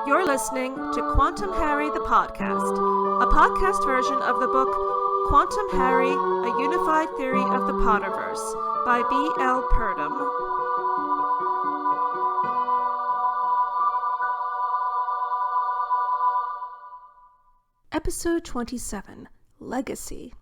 You're listening to Quantum Harry the Podcast, a podcast version of the book Quantum Harry, A Unified Theory of the Potterverse by B.L. Purdom. Episode 27, Legacy.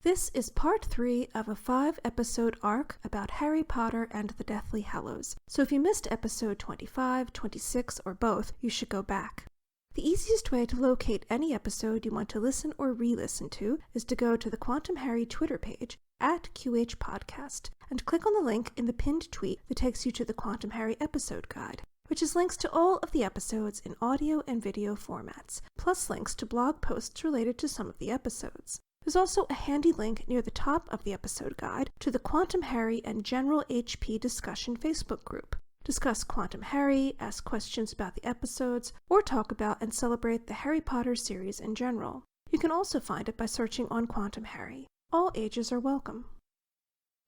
This is part 3 of a 5-episode arc about Harry Potter and the Deathly Hallows, so if you missed episode 25, 26, or both, you should go back. The easiest way to locate any episode you want to listen or re-listen to is to go to the Quantum Harry Twitter page, @QHPodcast, and click on the link in the pinned tweet that takes you to the Quantum Harry episode guide, which is links to all of the episodes in audio and video formats, plus links to blog posts related to some of the episodes. There's also a handy link near the top of the episode guide to the Quantum Harry and General HP Discussion Facebook group. Discuss Quantum Harry, ask questions about the episodes, or talk about and celebrate the Harry Potter series in general. You can also find it by searching on Quantum Harry. All ages are welcome.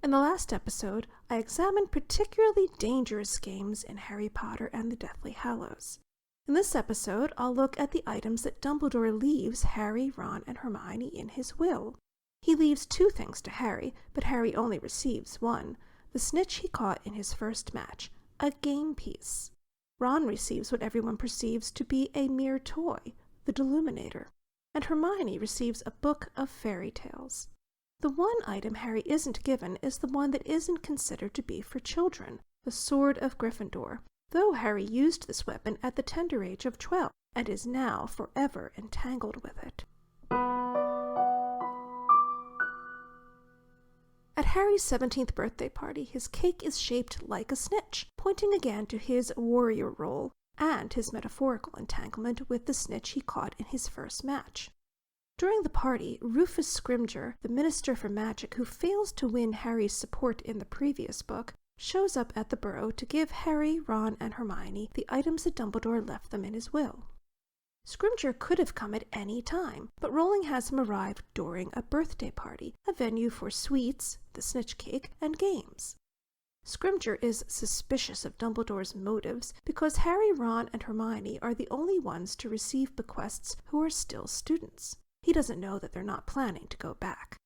In the last episode, I examined particularly dangerous games in Harry Potter and the Deathly Hallows. In this episode, I'll look at the items that Dumbledore leaves Harry, Ron, and Hermione in his will. He leaves 2 things to Harry, but Harry only receives 1, the snitch he caught in his first match, a game piece. Ron receives what everyone perceives to be a mere toy, the Deluminator, and Hermione receives a book of fairy tales. The one item Harry isn't given is the one that isn't considered to be for children, the Sword of Gryffindor, though Harry used this weapon at the tender age of 12 and is now forever entangled with it. At Harry's 17th birthday party, his cake is shaped like a snitch, pointing again to his warrior role and his metaphorical entanglement with the snitch he caught in his first match. During the party, Rufus Scrimgeour, the Minister for Magic who fails to win Harry's support in the previous book, shows up at the Burrow to give Harry, Ron, and Hermione the items that Dumbledore left them in his will. Scrimgeour could have come at any time, but Rowling has him arrive during a birthday party, a venue for sweets, the snitch cake, and games. Scrimgeour is suspicious of Dumbledore's motives because Harry, Ron, and Hermione are the only ones to receive bequests who are still students. He doesn't know that they're not planning to go back.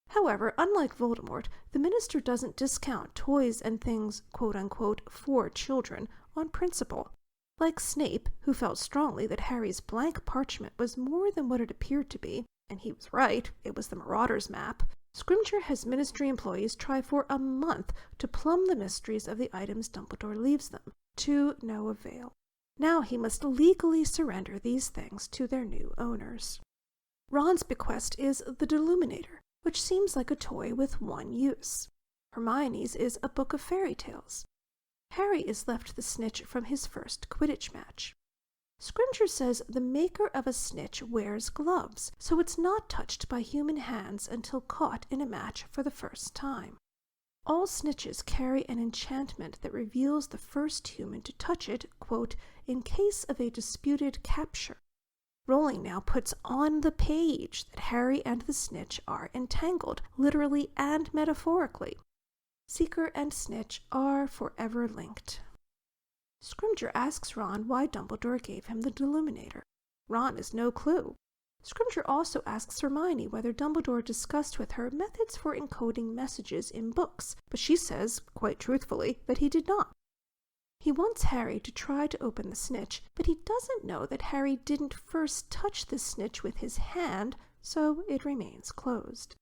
However, unlike Voldemort, the minister doesn't discount toys and things quote-unquote for children on principle. Like Snape, who felt strongly that Harry's blank parchment was more than what it appeared to be, and he was right, it was the Marauders' map, Scrimgeour has ministry employees try for a month to plumb the mysteries of the items Dumbledore leaves them, to no avail. Now he must legally surrender these things to their new owners. Ron's bequest is the Deluminator, which seems like a toy with one use. Hermione's is a book of fairy tales. Harry is left the snitch from his first Quidditch match. Scrimgeour says the maker of a snitch wears gloves, so it's not touched by human hands until caught in a match for the first time. All snitches carry an enchantment that reveals the first human to touch it, quote, in case of a disputed capture. Rowling now puts on the page that Harry and the snitch are entangled, literally and metaphorically. Seeker and snitch are forever linked. Scrimgeour asks Ron why Dumbledore gave him the Deluminator. Ron has no clue. Scrimgeour also asks Hermione whether Dumbledore discussed with her methods for encoding messages in books, but she says, quite truthfully, that he did not. He wants Harry to try to open the snitch, but he doesn't know that Harry didn't first touch the snitch with his hand, so it remains closed.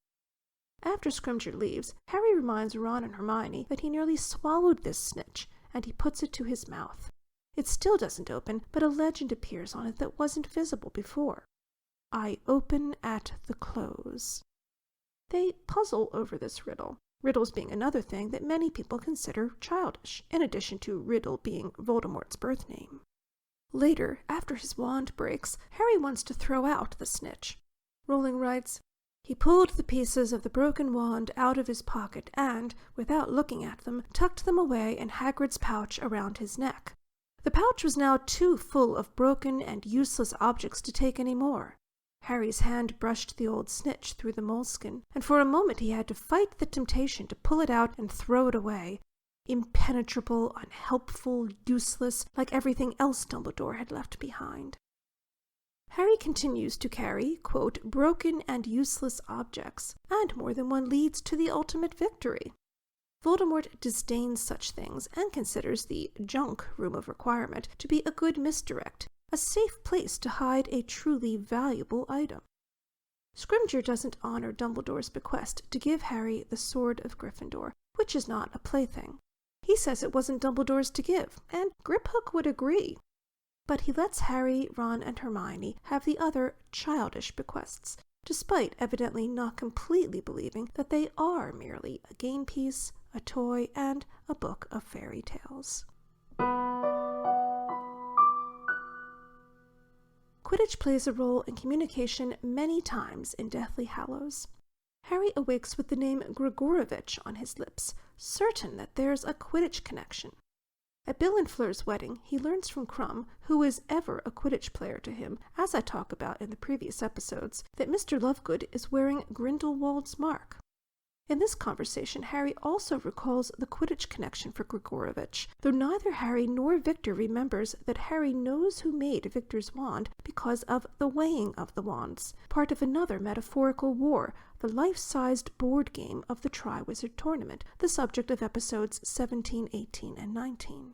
After Scrimgeour leaves, Harry reminds Ron and Hermione that he nearly swallowed this snitch, and he puts it to his mouth. It still doesn't open, but a legend appears on it that wasn't visible before. I open at the close. They puzzle over this riddle. Riddles being another thing that many people consider childish, in addition to Riddle being Voldemort's birth name. Later, after his wand breaks, Harry wants to throw out the snitch. Rowling writes, "He pulled the pieces of the broken wand out of his pocket and, without looking at them, tucked them away in Hagrid's pouch around his neck. The pouch was now too full of broken and useless objects to take any more. Harry's hand brushed the old snitch through the moleskin, and for a moment he had to fight the temptation to pull it out and throw it away. impenetrable, unhelpful, useless, like everything else Dumbledore had left behind. Harry continues to carry, quote, broken and useless objects, and more than one leads to the ultimate victory. Voldemort disdains such things and considers the junk room of requirement to be a good misdirect, a safe place to hide a truly valuable item. Scrimgeour doesn't honor Dumbledore's bequest to give Harry the Sword of Gryffindor, which is not a plaything. He says it wasn't Dumbledore's to give, and Griphook would agree. But he lets Harry, Ron, and Hermione have the other childish bequests, despite evidently not completely believing that they are merely a game piece, a toy, and a book of fairy tales. Quidditch plays a role in communication many times in Deathly Hallows. Harry awakes with the name Grigorovitch on his lips, certain that there's a Quidditch connection. At Bill and Fleur's wedding, he learns from Krum, who is ever a Quidditch player to him, as I talk about in the previous episodes, that Mr. Lovegood is wearing Grindelwald's mark. In this conversation, Harry also recalls the Quidditch connection for Grigorovitch, though neither Harry nor Victor remembers that Harry knows who made Victor's wand because of the weighing of the wands, part of another metaphorical war, the life-sized board game of the Triwizard Tournament, the subject of episodes 17, 18, and 19.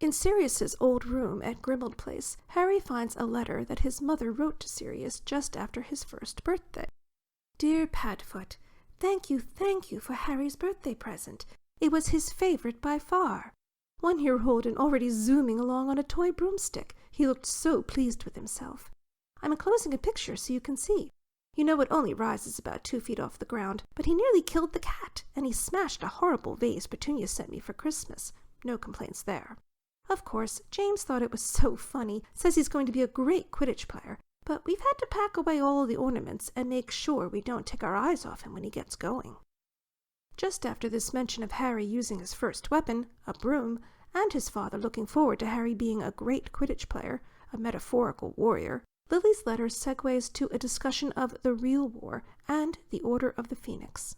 In Sirius's old room at Grimmauld Place, Harry finds a letter that his mother wrote to Sirius just after his first birthday. Dear Padfoot, thank you for Harry's birthday present. It was his favorite by far. 1-year-old and already zooming along on a toy broomstick. He looked so pleased with himself. I'm enclosing a picture so you can see. You know it only rises about 2 feet off the ground, but he nearly killed the cat, and he smashed a horrible vase Petunia sent me for Christmas. No complaints there. Of course, James thought it was so funny, says he's going to be a great Quidditch player, but we've had to pack away all the ornaments and make sure we don't take our eyes off him when he gets going. Just after this mention of Harry using his first weapon, a broom, and his father looking forward to Harry being a great Quidditch player, a metaphorical warrior, Lily's letter segues to a discussion of the real war and the Order of the Phoenix.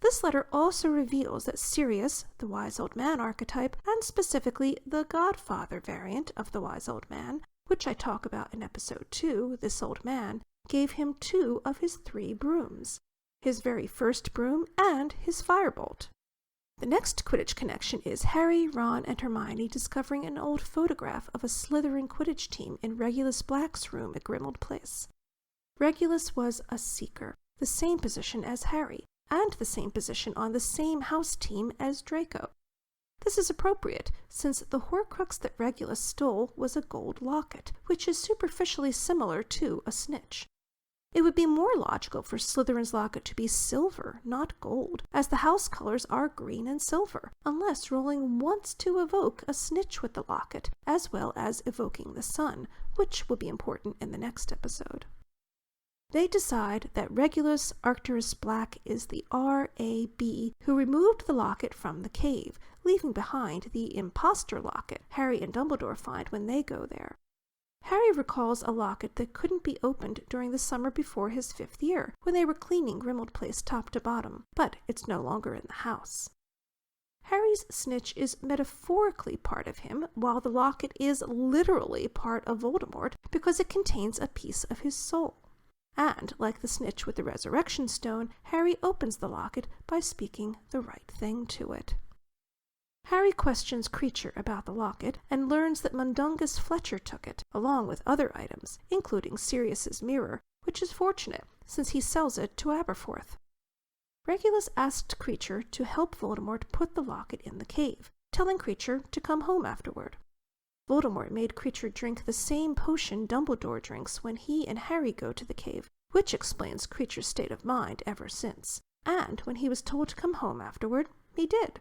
This letter also reveals that Sirius, the Wise Old Man archetype, and specifically the Godfather variant of the Wise Old Man, which I talk about in episode 2, This Old Man, gave him 2 of his 3 brooms, his very first broom and his firebolt. The next Quidditch connection is Harry, Ron, and Hermione discovering an old photograph of a Slytherin Quidditch team in Regulus Black's room at Grimmauld Place. Regulus was a seeker, the same position as Harry, and the same position on the same house team as Draco. This is appropriate, since the Horcrux that Regulus stole was a gold locket, which is superficially similar to a snitch. It would be more logical for Slytherin's locket to be silver, not gold, as the house colors are green and silver, unless Rowling wants to evoke a snitch with the locket, as well as evoking the sun, which will be important in the next episode. They decide that Regulus Black is the R.A.B. who removed the locket from the cave, leaving behind the imposter locket Harry and Dumbledore find when they go there. Harry recalls a locket that couldn't be opened during the summer before his 5th year, when they were cleaning Grimmauld Place top to bottom, but it's no longer in the house. Harry's snitch is metaphorically part of him, while the locket is literally part of Voldemort because it contains a piece of his soul. And, like the snitch with the resurrection stone, Harry opens the locket by speaking the right thing to it. Harry questions Kreacher about the locket and learns that Mundungus Fletcher took it, along with other items, including Sirius's mirror, which is fortunate, since he sells it to Aberforth. Regulus asked Kreacher to help Voldemort put the locket in the cave, telling Kreacher to come home afterward. Voldemort made Kreacher drink the same potion Dumbledore drinks when he and Harry go to the cave, which explains Kreacher's state of mind ever since. And when he was told to come home afterward, he did.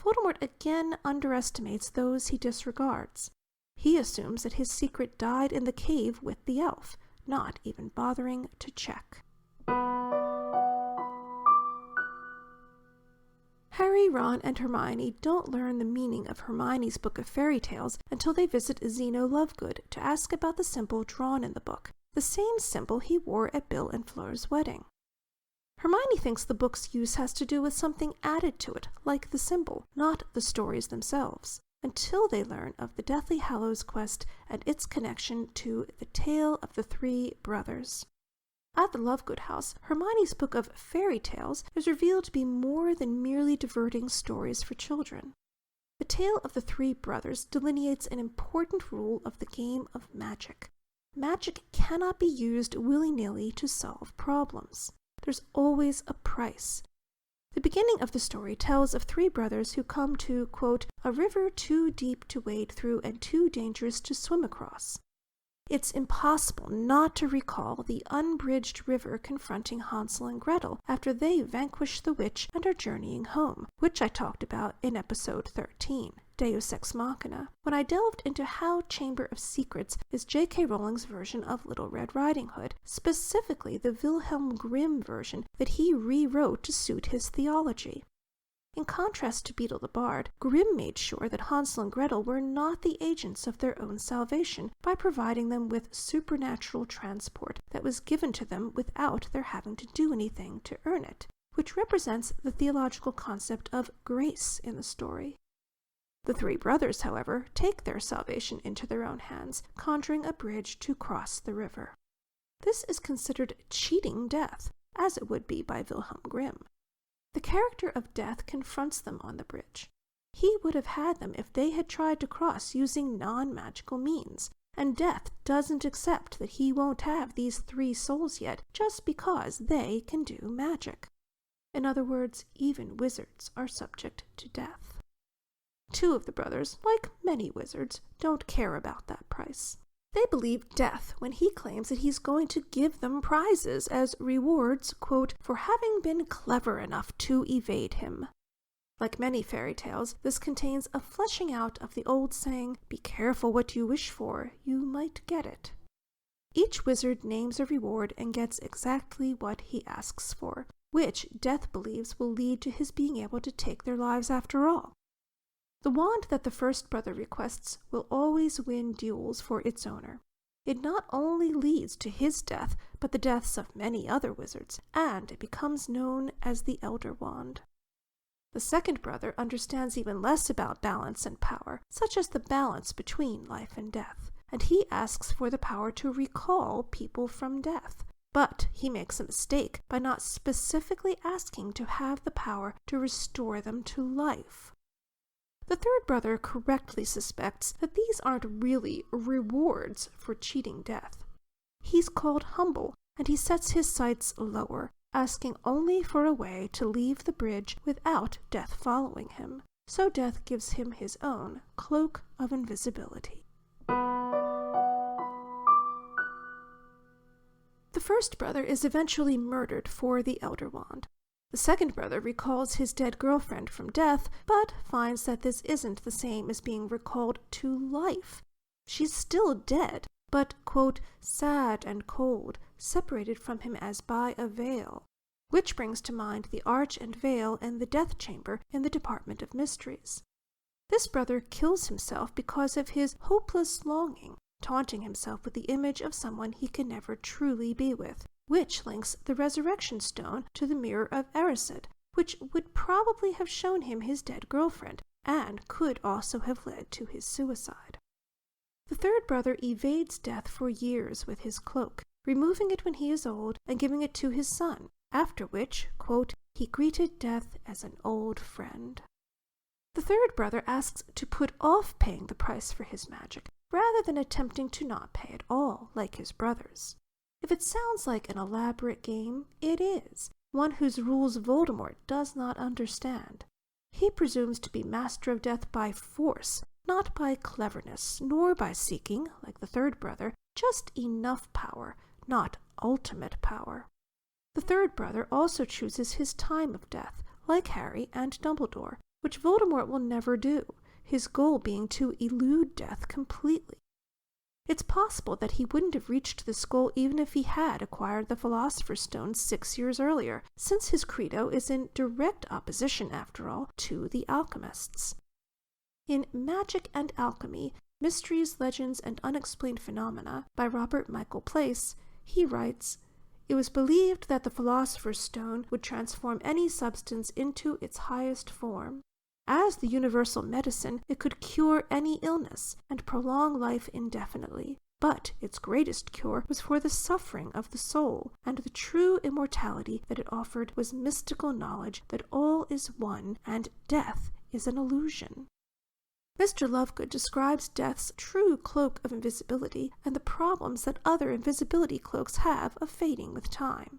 Voldemort again underestimates those he disregards. He assumes that his secret died in the cave with the elf, not even bothering to check. Harry, Ron, and Hermione don't learn the meaning of Hermione's book of fairy tales until they visit Zeno Lovegood to ask about the symbol drawn in the book, the same symbol he wore at Bill and Fleur's wedding. Hermione thinks the book's use has to do with something added to it, like the symbol, not the stories themselves, until they learn of the Deathly Hallows quest and its connection to the tale of the three brothers. At the Lovegood house, Hermione's book of fairy tales is revealed to be more than merely diverting stories for children. The tale of the three brothers delineates an important rule of the game of magic. Magic cannot be used willy-nilly to solve problems. There's always a price. The beginning of the story tells of three brothers who come to, quote, a river too deep to wade through and too dangerous to swim across. It's impossible not to recall the unbridged river confronting Hansel and Gretel after they vanquish the witch and are journeying home, which I talked about in episode 13, Deus Ex Machina, when I delved into how Chamber of Secrets is J.K. Rowling's version of Little Red Riding Hood, specifically the Wilhelm Grimm version that he rewrote to suit his theology. In contrast to Beetle the Bard, Grimm made sure that Hansel and Gretel were not the agents of their own salvation by providing them with supernatural transport that was given to them without their having to do anything to earn it, which represents the theological concept of grace in the story. The three brothers, however, take their salvation into their own hands, conjuring a bridge to cross the river. This is considered cheating death, as it would be by Wilhelm Grimm. The character of Death confronts them on the bridge. He would have had them if they had tried to cross using non-magical means, and Death doesn't accept that he won't have these three souls yet just because they can do magic. In other words, even wizards are subject to death. Two of the brothers, like many wizards, don't care about that price. They believe Death when he claims that he's going to give them prizes as rewards, quote, for having been clever enough to evade him. Like many fairy tales, this contains a fleshing out of the old saying, be careful what you wish for, you might get it. Each wizard names a reward and gets exactly what he asks for, which Death believes will lead to his being able to take their lives after all. The wand that the first brother requests will always win duels for its owner. It not only leads to his death, but the deaths of many other wizards, and it becomes known as the Elder Wand. The second brother understands even less about balance and power, such as the balance between life and death, and he asks for the power to recall people from death. But he makes a mistake by not specifically asking to have the power to restore them to life. The third brother correctly suspects that these aren't really rewards for cheating death. He's called humble, and he sets his sights lower, asking only for a way to leave the bridge without Death following him. So Death gives him his own cloak of invisibility. The first brother is eventually murdered for the Elder Wand. The second brother recalls his dead girlfriend from death, but finds that this isn't the same as being recalled to life. She's still dead, but, quote, sad and cold, separated from him as by a veil, which brings to mind the arch and veil in the death chamber in the Department of Mysteries. This brother kills himself because of his hopeless longing, taunting himself with the image of someone he can never truly be with, which links the resurrection stone to the mirror of Erised, which would probably have shown him his dead girlfriend, and could also have led to his suicide. The third brother evades death for years with his cloak, removing it when he is old and giving it to his son, after which, quote, he greeted death as an old friend. The third brother asks to put off paying the price for his magic, rather than attempting to not pay at all, like his brothers. If it sounds like an elaborate game, it is, one whose rules Voldemort does not understand. He presumes to be master of death by force, not by cleverness, nor by seeking, like the third brother, just enough power, not ultimate power. The third brother also chooses his time of death, like Harry and Dumbledore, which Voldemort will never do, his goal being to elude death completely. It's possible that he wouldn't have reached this goal even if he had acquired the Philosopher's Stone 6 years earlier, since his credo is in direct opposition, after all, to the alchemists. In Magic and Alchemy, Mysteries, Legends, and Unexplained Phenomena by Robert Michael Place, he writes, It was believed that the Philosopher's Stone would transform any substance into its highest form. As the universal medicine, it could cure any illness and prolong life indefinitely. But its greatest cure was for the suffering of the soul, and the true immortality that it offered was mystical knowledge that all is one and death is an illusion. Mr. Lovegood describes death's true cloak of invisibility and the problems that other invisibility cloaks have of fading with time.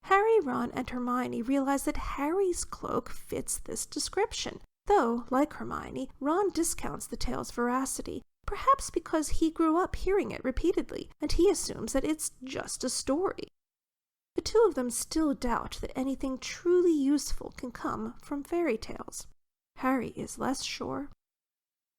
Harry, Ron, and Hermione realize that Harry's cloak fits this description, though, like Hermione, Ron discounts the tale's veracity, perhaps because he grew up hearing it repeatedly, and he assumes that it's just a story. The two of them still doubt that anything truly useful can come from fairy tales. Harry is less sure.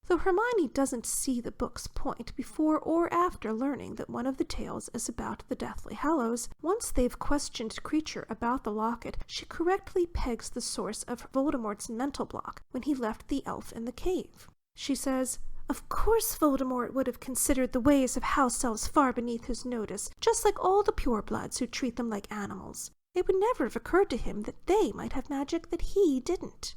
Though Hermione doesn't see the book's point before or after learning that one of the tales is about the Deathly Hallows, once they've questioned Kreacher about the locket, she correctly pegs the source of Voldemort's mental block when he left the elf in the cave. She says, "Of course Voldemort would have considered the ways of house elves far beneath his notice, just like all the purebloods who treat them like animals. It would never have occurred to him that they might have magic that he didn't."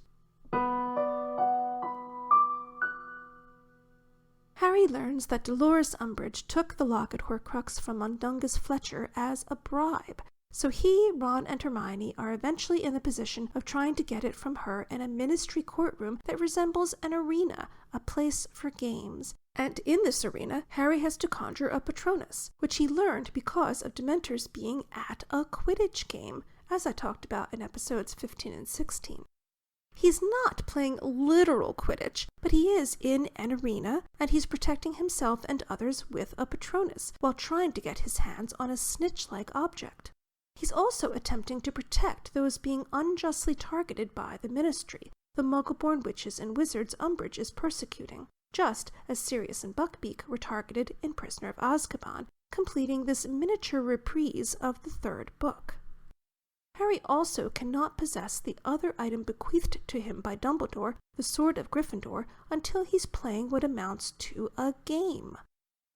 Harry learns that Dolores Umbridge took the locket Horcrux from Mundungus Fletcher as a bribe, so he, Ron, and Hermione are eventually in the position of trying to get it from her in a ministry courtroom that resembles an arena, a place for games. And in this arena, Harry has to conjure a Patronus, which he learned because of Dementors being at a Quidditch game, as I talked about in episodes 15 and 16. He's not playing literal Quidditch, but he is in an arena, and he's protecting himself and others with a Patronus, while trying to get his hands on a snitch-like object. He's also attempting to protect those being unjustly targeted by the Ministry, the Muggle-born witches and wizards Umbridge is persecuting, just as Sirius and Buckbeak were targeted in Prisoner of Azkaban, completing this miniature reprise of the third book. Harry also cannot possess the other item bequeathed to him by Dumbledore, the Sword of Gryffindor, until he's playing what amounts to a game.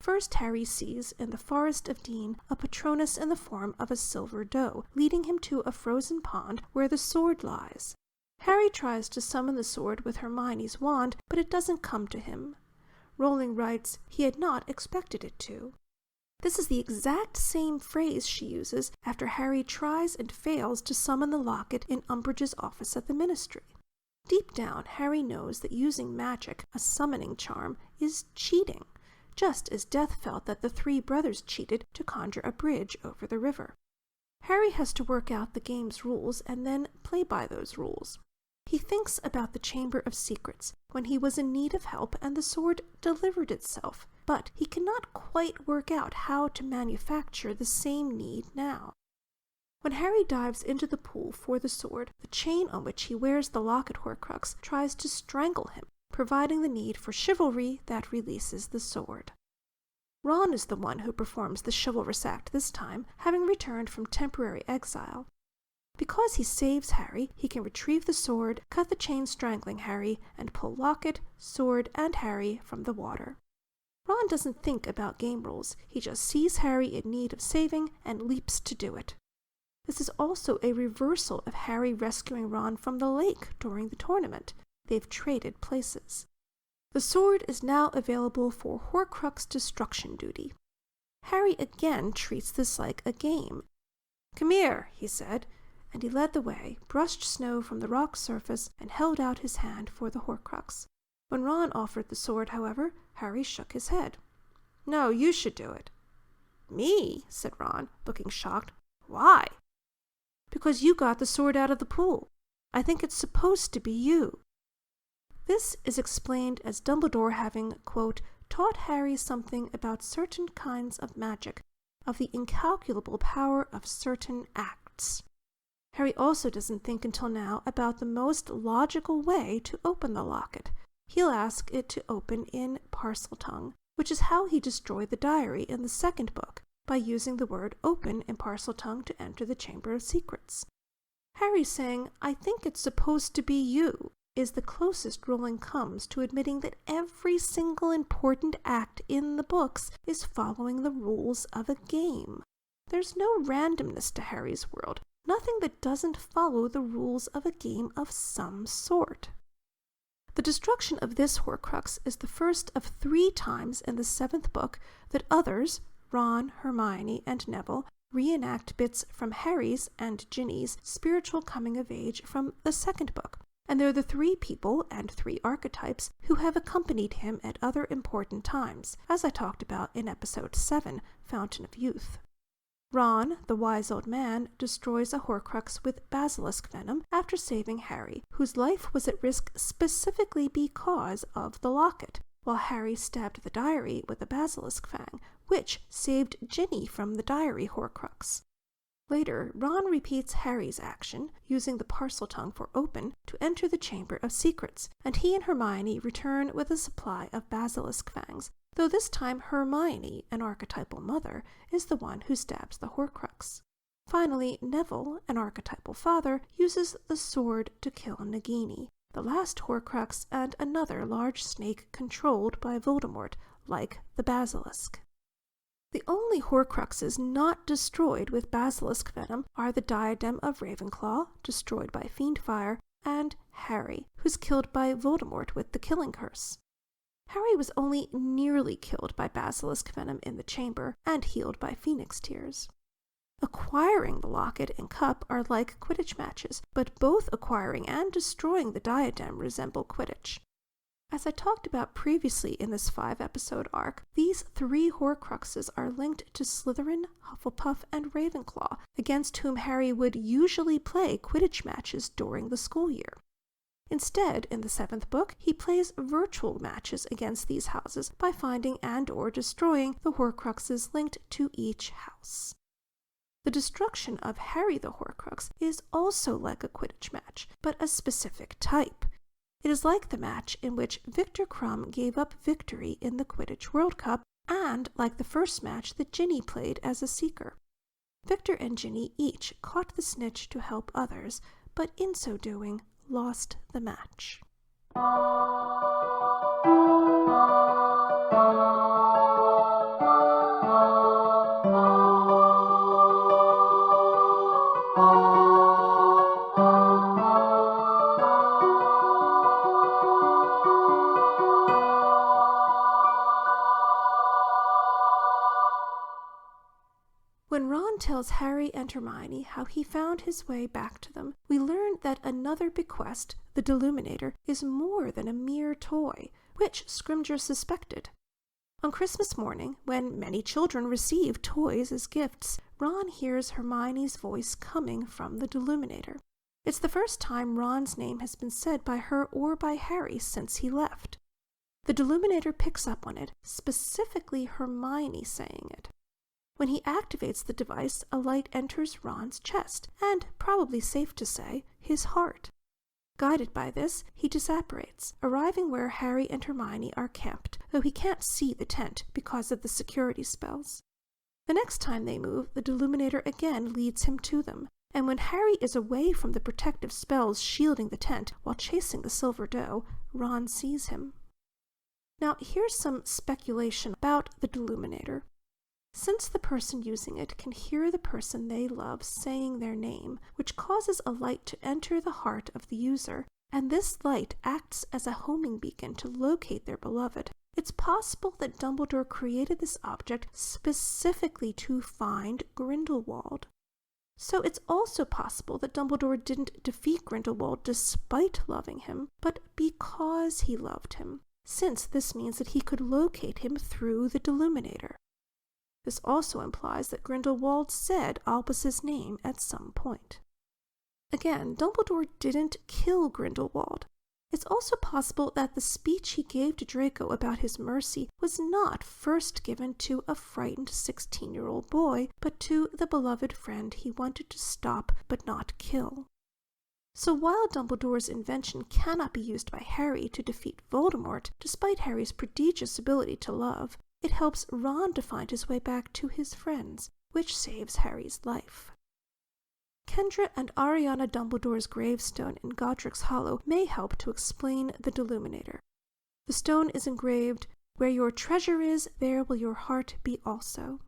First, Harry sees in the Forest of Dean a Patronus in the form of a silver doe, leading him to a frozen pond where the sword lies. Harry tries to summon the sword with Hermione's wand, but it doesn't come to him. Rowling writes he had not expected it to. This is the exact same phrase she uses after Harry tries and fails to summon the locket in Umbridge's office at the Ministry. Deep down, Harry knows that using magic, a summoning charm, is cheating, just as Death felt that the three brothers cheated to conjure a bridge over the river. Harry has to work out the game's rules and then play by those rules. He thinks about the Chamber of Secrets, when he was in need of help and the sword delivered itself, but he cannot quite work out how to manufacture the same need now. When Harry dives into the pool for the sword, the chain on which he wears the locket Horcrux tries to strangle him, providing the need for chivalry that releases the sword. Ron is the one who performs the chivalrous act this time, having returned from temporary exile. Because he saves Harry, he can retrieve the sword, cut the chain strangling Harry, and pull locket, sword, and Harry from the water. Ron doesn't think about game rules, he just sees Harry in need of saving and leaps to do it. This is also a reversal of Harry rescuing Ron from the lake during the tournament. They've traded places. The sword is now available for Horcrux destruction duty. Harry again treats this like a game. "Come here," he said, and he led the way, brushed snow from the rock surface, and held out his hand for the Horcrux. When Ron offered the sword, however, Harry shook his head. "No, you should do it." "Me?" said Ron, looking shocked. "Why?" "Because you got the sword out of the pool. I think it's supposed to be you." This is explained as Dumbledore having, quote, taught Harry something about certain kinds of magic, of the incalculable power of certain acts. Harry also doesn't think until now about the most logical way to open the locket. He'll ask it to open in Parseltongue, which is how he destroyed the diary in the second book, by using the word open in Parseltongue to enter the Chamber of Secrets. Harry saying, "I think it's supposed to be you," is the closest Rowling comes to admitting that every single important act in the books is following the rules of a game. there's no randomness to Harry's world, nothing that doesn't follow the rules of a game of some sort. The destruction of this Horcrux is the first of 3 times in the 7th book that others, Ron, Hermione, and Neville, reenact bits from Harry's and Ginny's spiritual coming-of-age from the 2nd book, and they're the 3 people and 3 archetypes who have accompanied him at other important times, as I talked about in Episode 7, Fountain of Youth. Ron, the wise old man, destroys a Horcrux with basilisk venom after saving Harry, whose life was at risk specifically because of the locket, while Harry stabbed the diary with a basilisk fang, which saved Ginny from the diary Horcrux. Later, Ron repeats Harry's action, using the Parseltongue for open, to enter the Chamber of Secrets, and he and Hermione return with a supply of basilisk fangs, though this time Hermione, an archetypal mother, is the one who stabs the Horcrux. Finally, Neville, an archetypal father, uses the sword to kill Nagini, the last Horcrux and another large snake controlled by Voldemort, like the basilisk. The only Horcruxes not destroyed with basilisk venom are the diadem of Ravenclaw, destroyed by Fiendfire, and Harry, who's killed by Voldemort with the Killing Curse. Harry was only nearly killed by basilisk venom in the chamber and healed by Phoenix Tears. Acquiring the locket and cup are like Quidditch matches, but both acquiring and destroying the diadem resemble Quidditch. As I talked about previously in this 5-episode arc, these 3 Horcruxes are linked to Slytherin, Hufflepuff, and Ravenclaw, against whom Harry would usually play Quidditch matches during the school year. Instead, in the 7th book, he plays virtual matches against these houses by finding and/or destroying the Horcruxes linked to each house. The destruction of Harry the Horcrux is also like a Quidditch match, but a specific type. It is like the match in which Victor Crumb gave up victory in the Quidditch World Cup, and like the first match that Ginny played as a Seeker. Victor and Ginny each caught the snitch to help others, but in so doing, lost the match. When Ron tells Harry and Hermione how he found his way back to them, we learn that another bequest, the Deluminator, is more than a mere toy, which Scrimgeour suspected. On Christmas morning, when many children receive toys as gifts, Ron hears Hermione's voice coming from the Deluminator. It's the first time Ron's name has been said by her or by Harry since he left. The Deluminator picks up on it, specifically Hermione saying it. When he activates the device, a light enters Ron's chest, and, probably safe to say, his heart. Guided by this, he disapparates, arriving where Harry and Hermione are camped, though he can't see the tent because of the security spells. The next time they move, the Deluminator again leads him to them, and when Harry is away from the protective spells shielding the tent while chasing the silver doe, Ron sees him. Now, here's some speculation about the Deluminator. Since the person using it can hear the person they love saying their name, which causes a light to enter the heart of the user, and this light acts as a homing beacon to locate their beloved, it's possible that Dumbledore created this object specifically to find Grindelwald. So it's also possible that Dumbledore didn't defeat Grindelwald despite loving him, but because he loved him, since this means that he could locate him through the Deluminator. This also implies that Grindelwald said Albus's name at some point. Again, Dumbledore didn't kill Grindelwald. It's also possible that the speech he gave to Draco about his mercy was not first given to a frightened 16-year-old boy, but to the beloved friend he wanted to stop but not kill. So while Dumbledore's invention cannot be used by Harry to defeat Voldemort, despite Harry's prodigious ability to love, it helps Ron to find his way back to his friends, which saves Harry's life. Kendra and Ariana Dumbledore's gravestone in Godric's Hollow may help to explain the Deluminator. The stone is engraved, "Where your treasure is, there will your heart be also."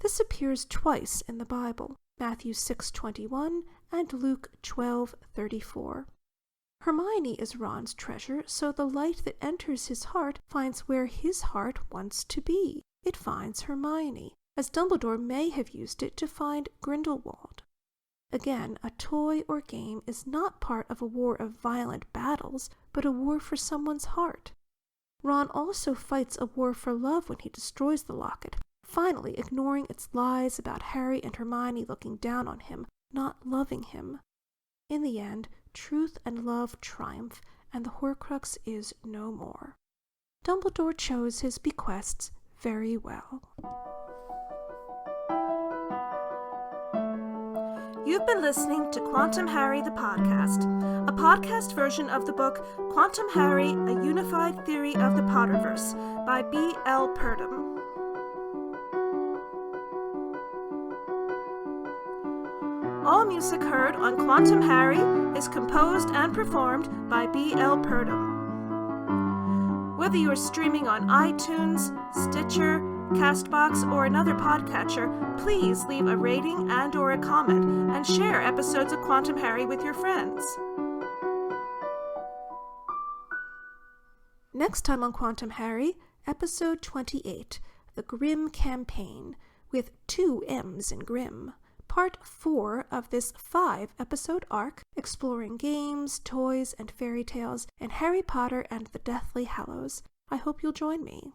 This appears twice in the Bible, Matthew 6:21 and Luke 12:34. Hermione is Ron's treasure, so the light that enters his heart finds where his heart wants to be. It finds Hermione, as Dumbledore may have used it to find Grindelwald. Again, a toy or game is not part of a war of violent battles, but a war for someone's heart. Ron also fights a war for love when he destroys the locket, finally ignoring its lies about Harry and Hermione looking down on him, not loving him. In the end, truth and love triumph, and the Horcrux is no more. Dumbledore chose his bequests very well. You've been listening to Quantum Harry the Podcast, a podcast version of the book Quantum Harry, A Unified Theory of the Potterverse by B.L. Purdom. All music heard on Quantum Harry is composed and performed by B.L. Purdom. Whether you are streaming on iTunes, Stitcher, CastBox, or another podcatcher, please leave a rating and/or a comment and share episodes of Quantum Harry with your friends. Next time on Quantum Harry, episode 28, The Grimm Campaign, with 2 M's in Grimm. Part 4 of this 5-episode arc, exploring games, toys, and fairy tales in Harry Potter and the Deathly Hallows. I hope you'll join me.